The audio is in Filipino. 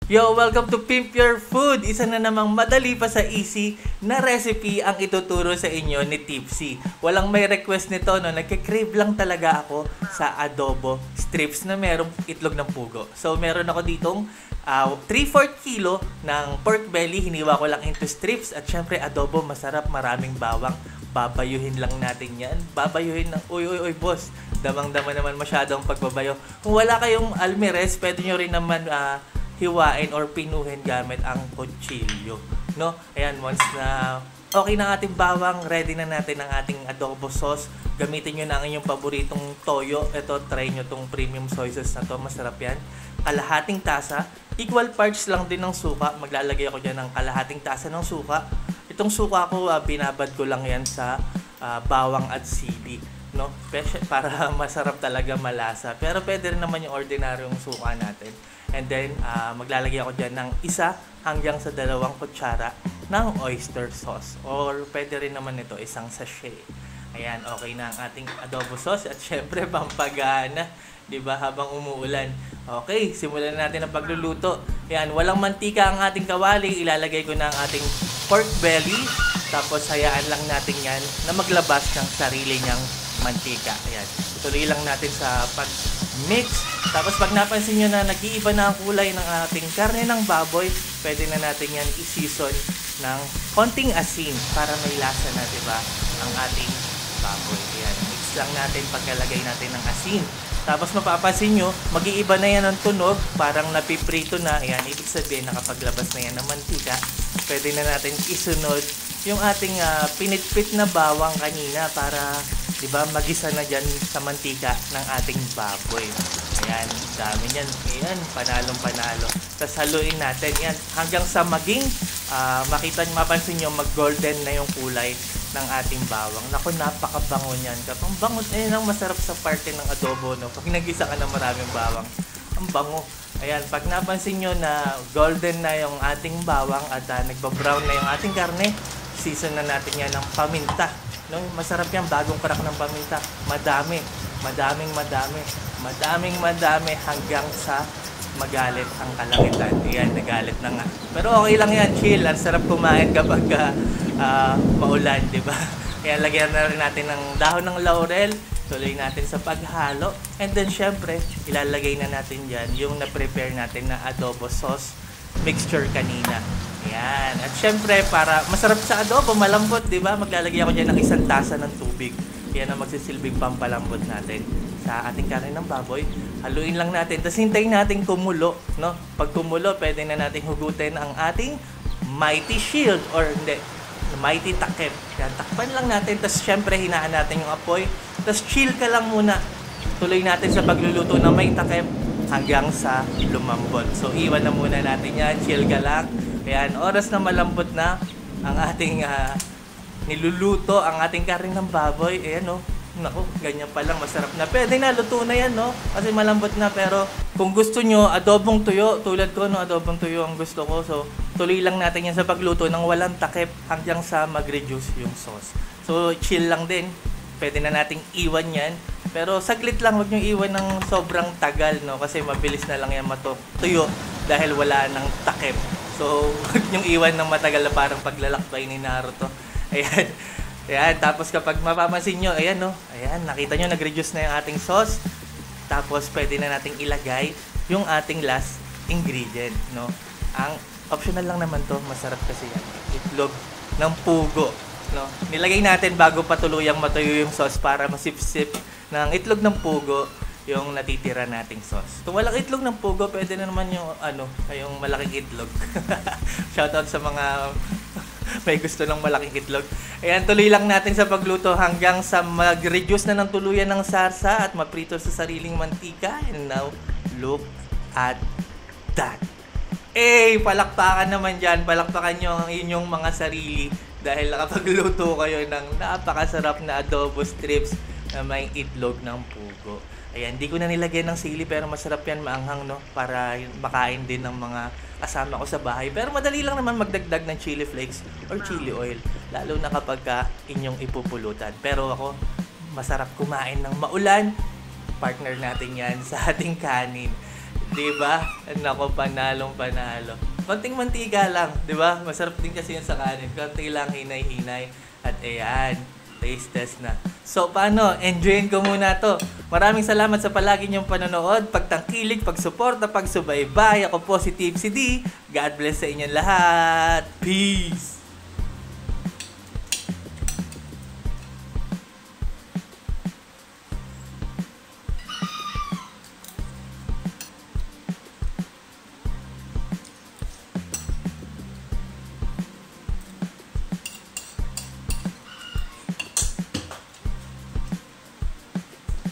Yo, welcome to Pimp Your Food! Isa na namang madali pa sa easy na recipe ang ituturo sa inyo ni Tipsy. Walang may request nito, no? Nagkikrave lang talaga ako sa adobo strips na merong itlog ng pugo. So, meron ako ditong 3/4 kilo ng pork belly. Hiniwa ko lang into strips. At syempre, adobo, masarap, maraming bawang. Babayuhin lang natin yan. Babayuhin ng, uy, boss. Damang-dama naman masyadong pagbabayo. Kung wala kayong almirez, pwede nyo rin naman hiwain or pinuhin gamit ang kutsilyo, no? Ayan, once na okay na ating bawang, ready na natin ang ating adobo sauce. Gamitin nyo na ang inyong paboritong toyo. Ito, try nyo tong premium soy sauce na to, masarap yan. Kalahating tasa, equal parts lang din ng suka. Maglalagay ako dyan ng kalahating tasa ng suka. Itong suka ko, binabad ko lang yan sa bawang at sili, no? Para masarap talaga, malasa. Pero pwede rin naman yung ordinaryong suka natin. And then, maglalagay ako dyan ng 1 hanggang sa 2 kutsara ng oyster sauce. Or pwede rin naman ito, isang sachet. Ayan, okay na ang ating adobo sauce. At syempre, pampagana, diba, habang umuulan. Okay, simulan natin ang pagluluto. Ayan, walang mantika ang ating kawali. Ilalagay ko na ang ating pork belly. Tapos, hayaan lang natin yan na maglabas ng sarili niyang mantika. Ayan, tuloy lang natin sa pag-mix. Tapos pag napansin nyo na nag-iiba na ang kulay ng ating karne ng baboy, pwede na natin yan i-season ng konting asin para may lasa na, diba, ang ating baboy. Ayan, mix lang natin pagkalagay natin ng asin. Tapos mapapansin nyo, mag-iiba na yan ng tunog, parang napiprito na. Ayan, ibig sabihin nakapaglabas na yan ng mantika. Pwede na natin isunod yung ating pinitpit na bawang kanina para, diba, magisa na dyan sa mantika ng ating baboy. Ayan, dami yan. Ayan, panalong-panalo. Tapos haluin natin yan hanggang sa maging, mapansin nyo, mag-golden na yung kulay ng ating bawang. Naku, napakabango niyan. Kapag bango, ayun ang masarap sa parte ng adobo, no? Pag nagisa ka ng maraming bawang, ang bango. Ayan, pag napansin nyo na golden na yung ating bawang at nagba-brown na yung ating karne, season na natin yan ng paminta. No, masarap yan, bagong parak ng paminta. Madaming hanggang sa magalit ang kalangitan. Ayan, nagalit na nga. Pero okay lang yan, chill. Ang sarap kumain kapag maulan, di ba? Kaya lagyan na rin natin ng dahon ng laurel. Tuloy natin sa paghalo. And then, syempre, ilalagay na natin dyan yung na-prepare natin na adobo sauce mixture kanina. Ayan. At syempre, para masarap sa adobo, malambot, di ba? Maglalagay ako dyan ng 1 tasa ng tubig. Yan ang magsisilbing pampalambot natin sa ating karne ng baboy. Haluin lang natin. Tapos hintayin natin kumulo, no? Pag kumulo, pwede na natin hugutin ang ating mighty shield or hindi, mighty takip. Yan, takpan lang natin. Tapos syempre, hinaan natin yung apoy. Tapos chill ka lang muna. Tuloy natin sa pagluluto ng may takip hanggang sa lumambot. So, iwan na muna natin yan. Chill ka lang. Ayan, oras na malambot na ang ating niluluto, ang ating karne ng baboy. Ayan, no? Naku, ganyan pa lang, masarap na. Pwede na, luto na yan, no? Kasi malambot na. Pero kung gusto nyo, adobong tuyo, tulad ko, no? Adobong tuyo ang gusto ko. So, tuloy lang natin yan sa pagluto ng walang takip hanggang sa mag-reduce yung sauce. So, chill lang din. Pwede na nating iwan yan. Pero saglit lang, huwag nyo iwan ng sobrang tagal, no? Kasi mabilis na lang yan matuyo dahil wala ng takip. So, huwag nyo iwan ng matagal na parang paglalakbay ni Naruto. Ayan. Ayan. Tapos kapag mapapansin nyo, ayan, no? Ayan, nakita nyo, nag-reduce na yung ating sauce. Tapos, pwede na nating ilagay yung ating last ingredient, no? Ang optional lang naman to, masarap kasi yan. Itlog ng pugo, no? Nilagay natin bago pa tuluyang matuyo yung sauce para masip-sip ng itlog ng pugo yung natitira nating sauce. Kung walang itlog ng pugo, pwede na naman yung yung malaking itlog. Shoutout sa mga may gusto ng malaking itlog. Ayan, tuloy lang natin sa pagluto hanggang sa mag-reduce na ng tuluyan ng sarsa at maprito sa sariling mantika. And now, look at that. Palakpakan naman dyan. Palakpakan nyo ang inyong mga sarili dahil nakapagluto kayo ng napakasarap na adobo strips na may itlog ng pugo. Ayan, hindi ko na nilagay ng sili pero masarap yan, maanghang, no? Para makain din ng mga kasama ko sa bahay. Pero madali lang naman magdagdag ng chili flakes or chili oil. Lalo na kapag inyong ipupulutan. Pero ako, masarap kumain ng maulan. Partner natin yan sa ating kanin. Di ba? Nako, panalong panalo. Konting mantika lang, di ba? Masarap din kasi yan sa kanin. Konti lang, hinay-hinay. At ayan, taste test na. So, paano? Enjoyin ko muna to. Maraming salamat sa palagi niyong panonood, pagtangkilik, pagsuporta, pagsubaybay. Ako po si Tipsy D. God bless sa inyong lahat. Peace!